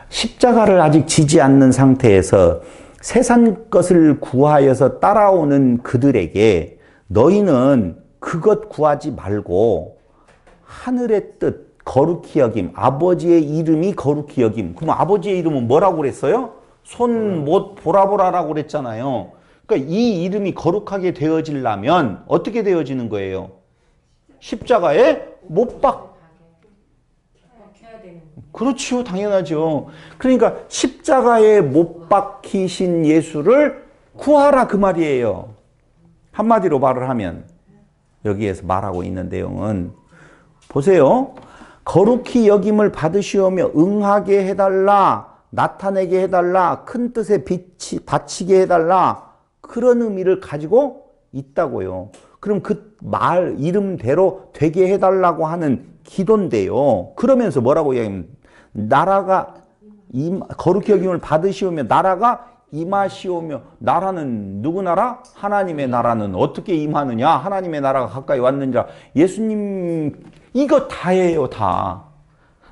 십자가를 아직 지지 않는 상태에서 세상 것을 구하여서 따라오는 그들에게 너희는 그것 구하지 말고 하늘의 뜻, 거룩히 여김, 아버지의 이름이 거룩히 여김. 그럼 아버지의 이름은 뭐라고 그랬어요? 손 못 보라보라라고 그랬잖아요. 그러니까 이 이름이 거룩하게 되어지려면 어떻게 되어지는 거예요? 십자가에 못 박. 그렇죠. 당연하죠. 그러니까 십자가에 못 박히신 예수를 구하라 그 말이에요. 한마디로 말을 하면 여기에서 말하고 있는 내용은 보세요. 거룩히 여김을 받으시오며 응하게 해달라, 나타내게 해달라, 큰 뜻에 바치게 해달라, 그런 의미를 가지고 있다고요. 그럼 그 말 이름대로 되게 해달라고 하는 기도인데요. 그러면서 뭐라고 이야기하면 나라가 거룩히 여김을 받으시오며 나라가 임하시오며, 나라는 누구 나라? 하나님의 나라는 어떻게 임하느냐? 하나님의 나라가 가까이 왔느니라. 예수님 이거 다예요. 다.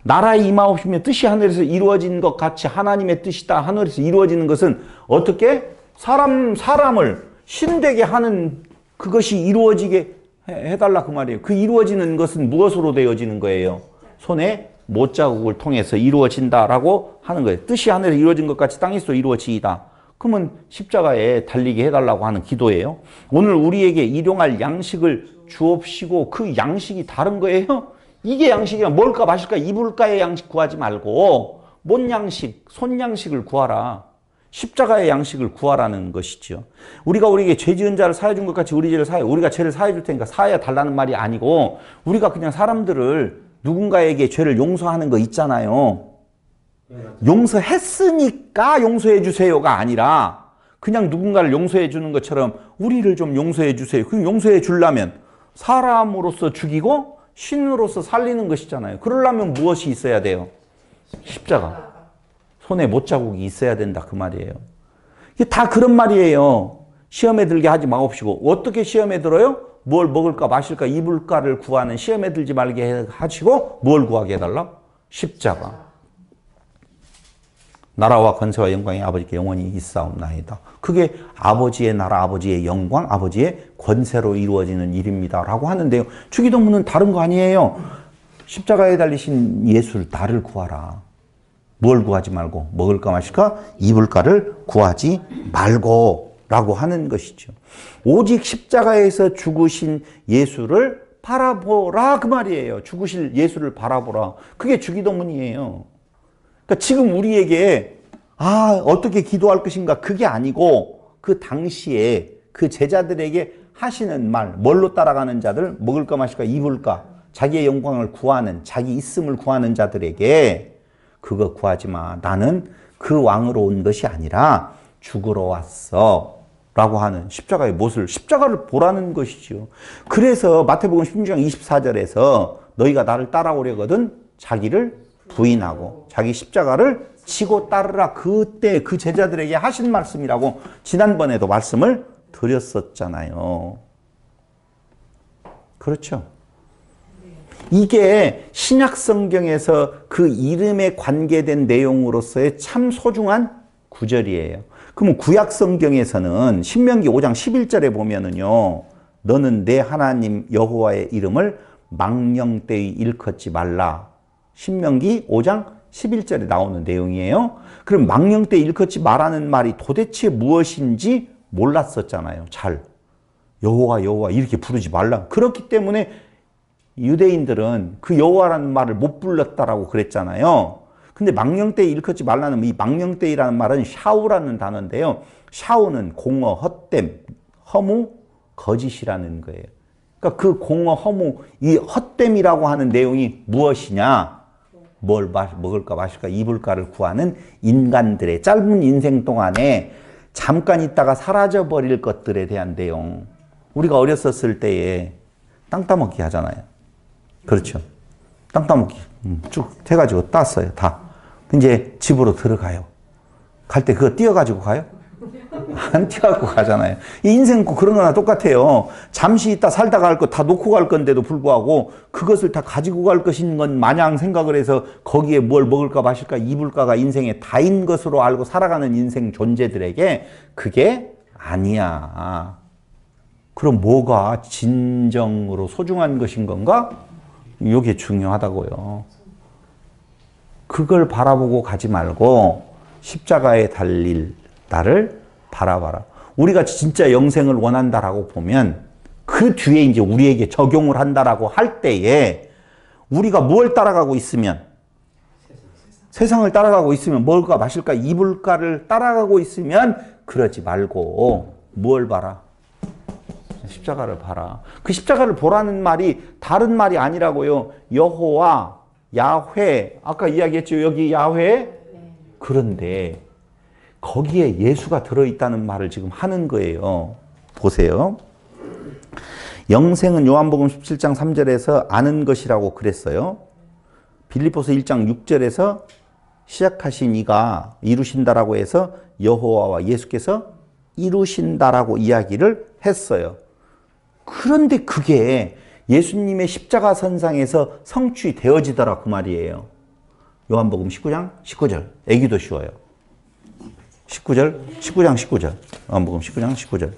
나라에 임하옵시며 뜻이 하늘에서 이루어진 것 같이 하나님의 뜻이다. 하늘에서 이루어지는 것은 어떻게? 사람을 신되게 하는 그것이 이루어지게 해달라 그 말이에요. 그 이루어지는 것은 무엇으로 되어지는 거예요? 손에 못자국을 통해서 이루어진다라고 하는 거예요. 뜻이 하늘에서 이루어진 것 같이 땅에서 이루어지이다. 그러면 십자가에 달리게 해달라고 하는 기도예요. 오늘 우리에게 일용할 양식을 주옵시고, 그 양식이 다른 거예요. 이게 양식이야. 뭘까 마실까 입을까의 양식 구하지 말고 뭔 양식, 손 양식을 구하라. 십자가의 양식을 구하라는 것이죠. 우리가 우리에게 죄 지은 자를 사해 준 것 같이 우리 죄를 사해, 우리가 죄를 사해 줄 테니까 사해 달라는 말이 아니고, 우리가 그냥 사람들을 누군가에게 죄를 용서하는 거 있잖아요. 용서했으니까 용서해 주세요가 아니라 그냥 누군가를 용서해 주는 것처럼 우리를 좀 용서해 주세요. 그럼 용서해 주려면 사람으로서 죽이고 신으로서 살리는 것이잖아요. 그러려면 무엇이 있어야 돼요? 십자가. 손에 못자국이 있어야 된다 그 말이에요. 이게 다 그런 말이에요. 시험에 들게 하지 마옵시고. 어떻게 시험에 들어요? 뭘 먹을까 마실까 입을까를 구하는, 시험에 들지 말게 하시고 뭘 구하게 해달라? 십자가. 나라와 권세와 영광이 아버지께 영원히 있사옵나이다. 그게 아버지의 나라, 아버지의 영광, 아버지의 권세로 이루어지는 일입니다 라고 하는데요. 주기도문은 다른 거 아니에요. 십자가에 달리신 예수를, 나를 구하라. 뭘 구하지 말고, 먹을까 마실까 입을까를 구하지 말고 라고 하는 것이죠. 오직 십자가에서 죽으신 예수를 바라보라 그 말이에요. 죽으실 예수를 바라보라. 그게 주기도문이에요. 그러니까 지금 우리에게 어떻게 기도할 것인가 그게 아니고, 그 당시에 그 제자들에게 하시는 말, 뭘로 따라가는 자들, 먹을까 마실까 입을까, 자기의 영광을 구하는, 자기 있음을 구하는 자들에게 그거 구하지 마. 나는 그 왕으로 온 것이 아니라 죽으러 왔어 라고 하는 십자가의 못을, 십자가를 보라는 것이죠. 그래서 마태복음 16장 24절에서 너희가 나를 따라오려거든 자기를 부인하고 자기 십자가를 지고 따르라. 그때 그 제자들에게 하신 말씀이라고 지난번에도 말씀을 드렸었잖아요. 그렇죠? 이게 신약 성경에서 그 이름에 관계된 내용으로서의 참 소중한 구절이에요. 그러면 구약 성경에서는 신명기 5장 11절에 보면은요, 너는 내 하나님 여호와의 이름을 망령되이 일컫지 말라. 신명기 5장 11절에 나오는 내용이에요. 그럼 망령되이 일컫지 말라는 말이 도대체 무엇인지 몰랐었잖아요. 잘. 여호와 여호와 이렇게 부르지 말라. 그렇기 때문에 유대인들은 그 여호와라는 말을 못 불렀다라고 그랬잖아요. 근데 망령되이 일컫지 말라는, 이 망령되이라는 말은 샤우라는 단어인데요. 샤우는 공어, 헛됨, 허무, 거짓이라는 거예요. 그러니까 그 공어, 허무, 이 헛됨이라고 하는 내용이 무엇이냐? 뭘 먹을까 마실까 입을까를 구하는 인간들의 짧은 인생 동안에 잠깐 있다가 사라져버릴 것들에 대한 내용. 우리가 어렸었을 때에 땅 따먹기 하잖아요. 그렇죠. 땅 따먹기 쭉 해가지고 땄어요. 다. 이제 집으로 들어가요. 갈 때 그거 띄어가지고 가요? 안 띄어갖고 가잖아요. 이 인생고 그런 거나 똑같아요. 잠시 있다 살다가 할 거 다 놓고 갈 건데도 불구하고 그것을 다 가지고 갈 것인 건 마냥 생각을 해서 거기에 뭘 먹을까 마실까 입을까가 인생의 다인 것으로 알고 살아가는 인생 존재들에게 그게 아니야. 그럼 뭐가 진정으로 소중한 것인 건가? 이게 중요하다고요. 그걸 바라보고 가지 말고 십자가에 달릴 나를 바라봐라. 우리가 진짜 영생을 원한다라고 보면 그 뒤에 이제 우리에게 적용을 한다라고 할 때에 우리가 뭘 따라가고 있으면, 세상을 따라가고 있으면, 먹을까 마실까 입을까를 따라가고 있으면 그러지 말고 뭘 봐라? 십자가를 봐라. 그 십자가를 보라는 말이 다른 말이 아니라고요. 여호와 야훼, 아까 이야기했죠. 여기 야훼. 네. 그런데 거기에 예수가 들어있다는 말을 지금 하는 거예요. 보세요. 영생은 요한복음 17장 3절에서 아는 것이라고 그랬어요. 빌립보서 1장 6절에서 시작하신 이가 이루신다라고 해서 여호와와 예수께서 이루신다라고 이야기를 했어요. 그런데 그게 예수님의 십자가 선상에서 성취되어지더라 그 말이에요. 요한복음 19장 19절. 애기도 쉬워요. 19장 19절. 요한복음 19장 19절.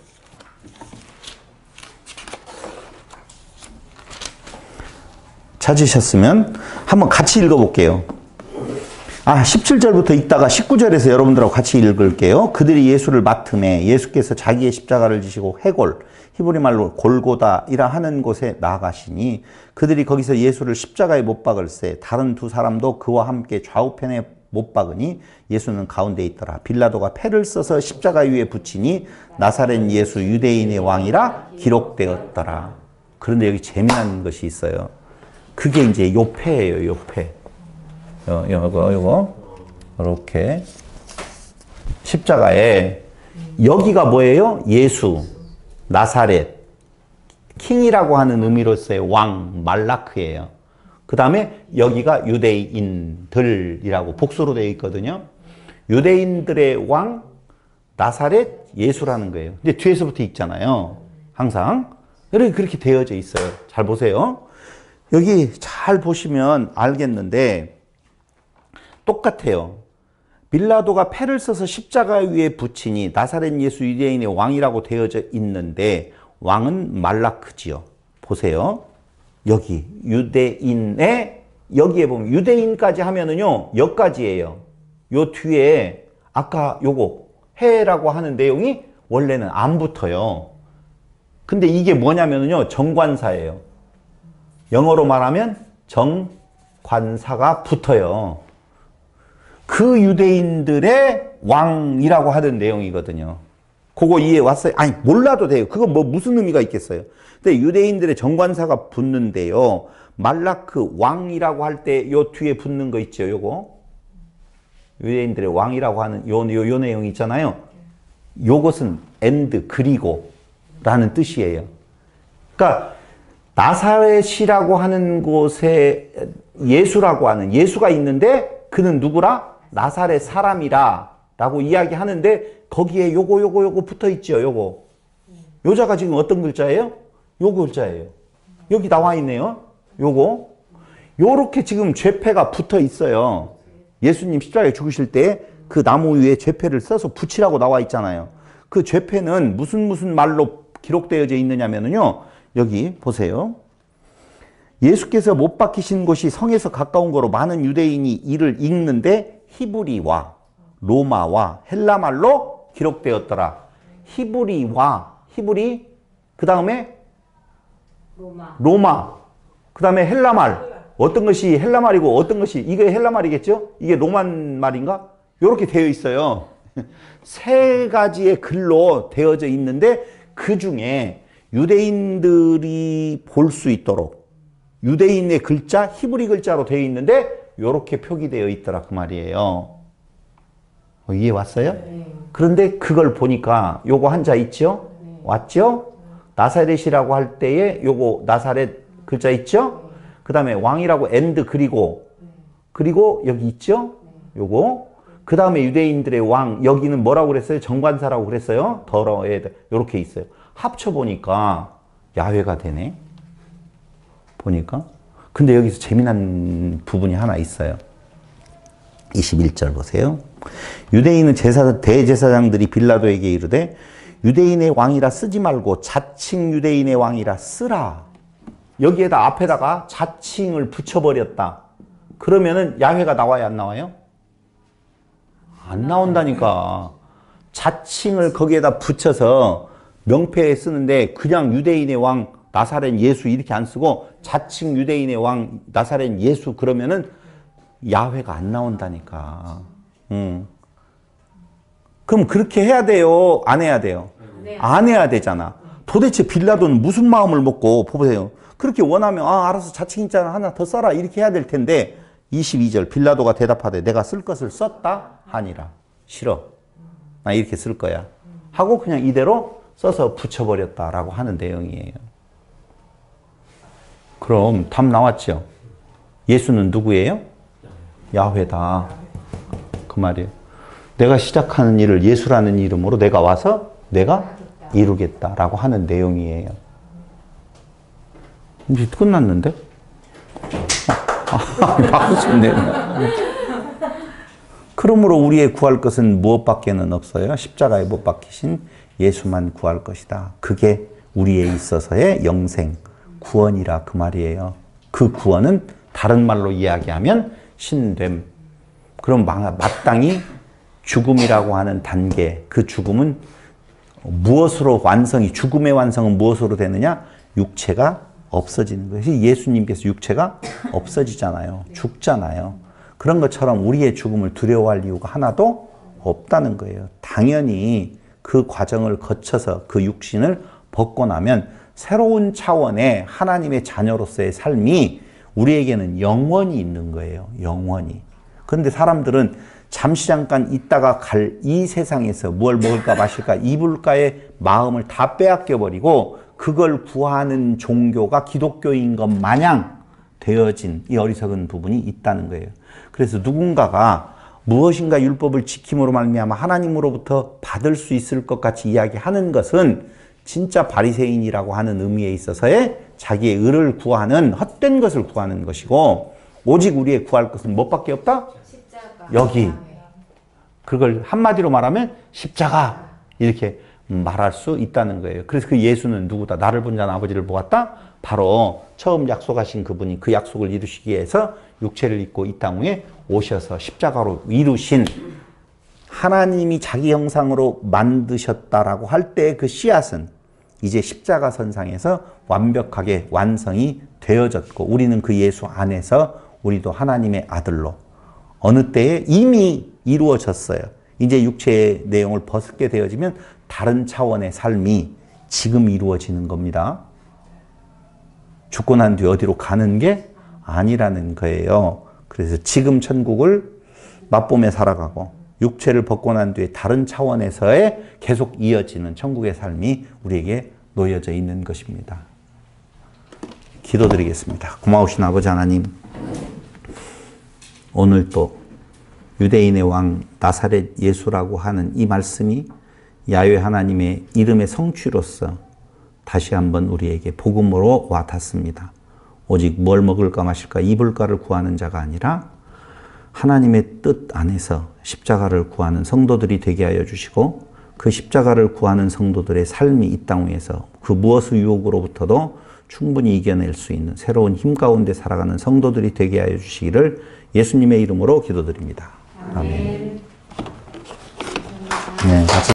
찾으셨으면 한번 같이 읽어볼게요. 17절부터 읽다가 19절에서 여러분들하고 같이 읽을게요. 그들이 예수를 맡음에 예수께서 자기의 십자가를 지시고 해골, 히브리 말로 골고다이라 하는 곳에 나아가시니 그들이 거기서 예수를 십자가에 못 박을세 다른 두 사람도 그와 함께 좌우편에 못 박으니 예수는 가운데 있더라. 빌라도가 패를 써서 십자가 위에 붙이니 나사렛 예수 유대인의 왕이라 기록되었더라. 그런데 여기 재미난 것이 있어요. 그게 이제 요패예요, 요패. 요거 이렇게 십자가에 여기가 뭐예요? 예수, 나사렛, 킹이라고 하는 의미로서의 왕, 말라크예요. 그 다음에 여기가 유대인들이라고 복수로 되어 있거든요. 유대인들의 왕, 나사렛, 예수라는 거예요. 근데 뒤에서부터 읽잖아요. 항상. 그렇게 되어져 있어요. 잘 보세요. 여기 잘 보시면 알겠는데 똑같아요. 빌라도가 패를 써서 십자가 위에 붙이니 나사렛 예수 유대인의 왕이라고 되어져 있는데 왕은 말라크지요. 보세요. 여기 유대인의 여기에 보면 유대인까지 하면은요 여기까지예요. 요 뒤에 아까 요거 해라고 하는 내용이 원래는 안 붙어요. 근데 이게 뭐냐면은요 정관사예요. 영어로 말하면 정관사가 붙어요. 그 유대인들의 왕이라고 하던 내용이거든요. 그거 이해 왔어요? 아니 몰라도 돼요. 그거 뭐 무슨 의미가 있겠어요. 근데 유대인들의 정관사가 붙는데요. 말라크 왕이라고 할 때 요 뒤에 붙는 거 있죠. 요거 유대인들의 왕이라고 하는 요 내용 있잖아요. 요것은 and 그리고 라는 뜻이에요. 그러니까 나사렛이라고 하는 곳에 예수라고 하는 예수가 있는데 그는 누구라? 나사렛 사람이라 라고 이야기하는데 거기에 요거 붙어 있죠. 요거 요자가 지금 어떤 글자예요? 요거 글자예요. 여기 나와 있네요. 요렇게 지금 죄패가 붙어 있어요. 예수님 십자가에 죽으실 때 그 나무 위에 죄패를 써서 붙이라고 나와 있잖아요. 그 죄패는 무슨 말로 기록되어져 있느냐면요. 여기 보세요. 예수께서 못 박히신 곳이 성에서 가까운 거로 많은 유대인이 이를 읽는데 히브리와 로마와 헬라말로 기록되었더라. 히브리 그 다음에 로마 그 다음에 헬라말. 어떤 것이 헬라말이고 어떤 것이 이게 헬라말이겠죠? 이게 로만 말인가? 이렇게 되어 있어요. 세 가지의 글로 되어져 있는데 그 중에 유대인들이 볼 수 있도록 유대인의 글자, 히브리 글자로 되어 있는데 이렇게 표기되어 있더라 그 말이에요. 이해 왔어요? 네. 그런데 그걸 보니까 요거 한자 있죠? 네. 왔죠? 나사렛이라고 할 때에 요거 나사렛 글자 있죠? 그 다음에 왕이라고 and 그리고 여기 있죠? 요거 그 다음에 유대인들의 왕 여기는 뭐라고 그랬어요? 정관사라고 그랬어요? 더러에 이렇게 있어요. 합쳐보니까 야훼가 되네. 보니까. 근데 여기서 재미난 부분이 하나 있어요. 21절 보세요. 유대인은 대제사장들이 빌라도에게 이르되 유대인의 왕이라 쓰지 말고 자칭 유대인의 왕이라 쓰라. 여기에다 앞에다가 자칭을 붙여버렸다. 그러면은 야훼가 나와요, 안 나와요? 안 나온다니까. 자칭을 거기에다 붙여서 명패에 쓰는데 그냥 유대인의 왕 나사렛 예수 이렇게 안 쓰고 자칭 유대인의 왕 나사렛 예수 그러면은 야훼가 안 나온다니까. 그럼 그렇게 해야 돼요? 안 해야 돼요? 안 해야 되잖아. 도대체 빌라도는 무슨 마음을 먹고 보세요. 그렇게 원하면 알아서 자칭 인자 하나 더 써라 이렇게 해야 될 텐데 22절 빌라도가 대답하되 내가 쓸 것을 썼다 하니라. 싫어. 나 이렇게 쓸 거야. 하고 그냥 이대로 써서 붙여버렸다라고 하는 내용이에요. 그럼 답 나왔죠? 예수는 누구예요? 야훼다. 그 말이에요. 내가 시작하는 일을 예수라는 이름으로 내가 와서 내가 이루겠다라고 하는 내용이에요. 이제 끝났는데? 바꾸셨네요. 그러므로 우리의 구할 것은 무엇밖에는 없어요? 십자가에 못 박히신 예수만 구할 것이다. 그게 우리에 있어서의 영생, 구원이라 그 말이에요. 그 구원은 다른 말로 이야기하면 신됨. 그럼 마땅히 죽음이라고 하는 단계, 그 죽음은 무엇으로 완성이, 죽음의 완성은 무엇으로 되느냐? 육체가 없어지는 거예요. 예수님께서 육체가 없어지잖아요. 죽잖아요. 그런 것처럼 우리의 죽음을 두려워할 이유가 하나도 없다는 거예요. 당연히 그 과정을 거쳐서 그 육신을 벗고 나면 새로운 차원의 하나님의 자녀로서의 삶이 우리에게는 영원히 있는 거예요. 영원히. 그런데 사람들은 잠시 잠깐 있다가 갈 이 세상에서 뭘 먹을까 마실까 입을까의 마음을 다 빼앗겨 버리고 그걸 구하는 종교가 기독교인 것 마냥 되어진 이 어리석은 부분이 있다는 거예요. 그래서 누군가가 무엇인가 율법을 지킴으로 말미암아 하나님으로부터 받을 수 있을 것 같이 이야기하는 것은 진짜 바리새인이라고 하는 의미에 있어서의 자기의 의를 구하는 헛된 것을 구하는 것이고, 오직 우리의 구할 것은 무엇밖에 없다? 십자가. 여기. 그걸 한마디로 말하면 십자가 이렇게 말할 수 있다는 거예요. 그래서 그 예수는 누구다? 나를 본 자는 아버지를 보았다? 바로 처음 약속하신 그분이 그 약속을 이루시기 위해서 육체를 입고 이 땅 위에 오셔서 십자가로 이루신, 하나님이 자기 형상으로 만드셨다라고 할 때 그 씨앗은 이제 십자가 선상에서 완벽하게 완성이 되어졌고, 우리는 그 예수 안에서 우리도 하나님의 아들로 어느 때에 이미 이루어졌어요. 이제 육체의 내용을 벗게 되어지면 다른 차원의 삶이 지금 이루어지는 겁니다. 죽고 난 뒤에 어디로 가는 게 아니라는 거예요. 그래서 지금 천국을 맛보며 살아가고 육체를 벗고 난 뒤에 다른 차원에서의 계속 이어지는 천국의 삶이 우리에게 놓여져 있는 것입니다. 기도드리겠습니다. 고마우신 아버지 하나님, 오늘 또 유대인의 왕 나사렛 예수라고 하는 이 말씀이 야훼 하나님의 이름의 성취로서 다시 한번 우리에게 복음으로 와 닿습니다. 오직 뭘 먹을까 마실까 입을까를 구하는 자가 아니라 하나님의 뜻 안에서 십자가를 구하는 성도들이 되게 하여 주시고, 그 십자가를 구하는 성도들의 삶이 이 땅 위에서 그 무엇의 유혹으로부터도 충분히 이겨낼 수 있는 새로운 힘 가운데 살아가는 성도들이 되게 하여 주시기를 예수님의 이름으로 기도드립니다. 아멘. 네, 같이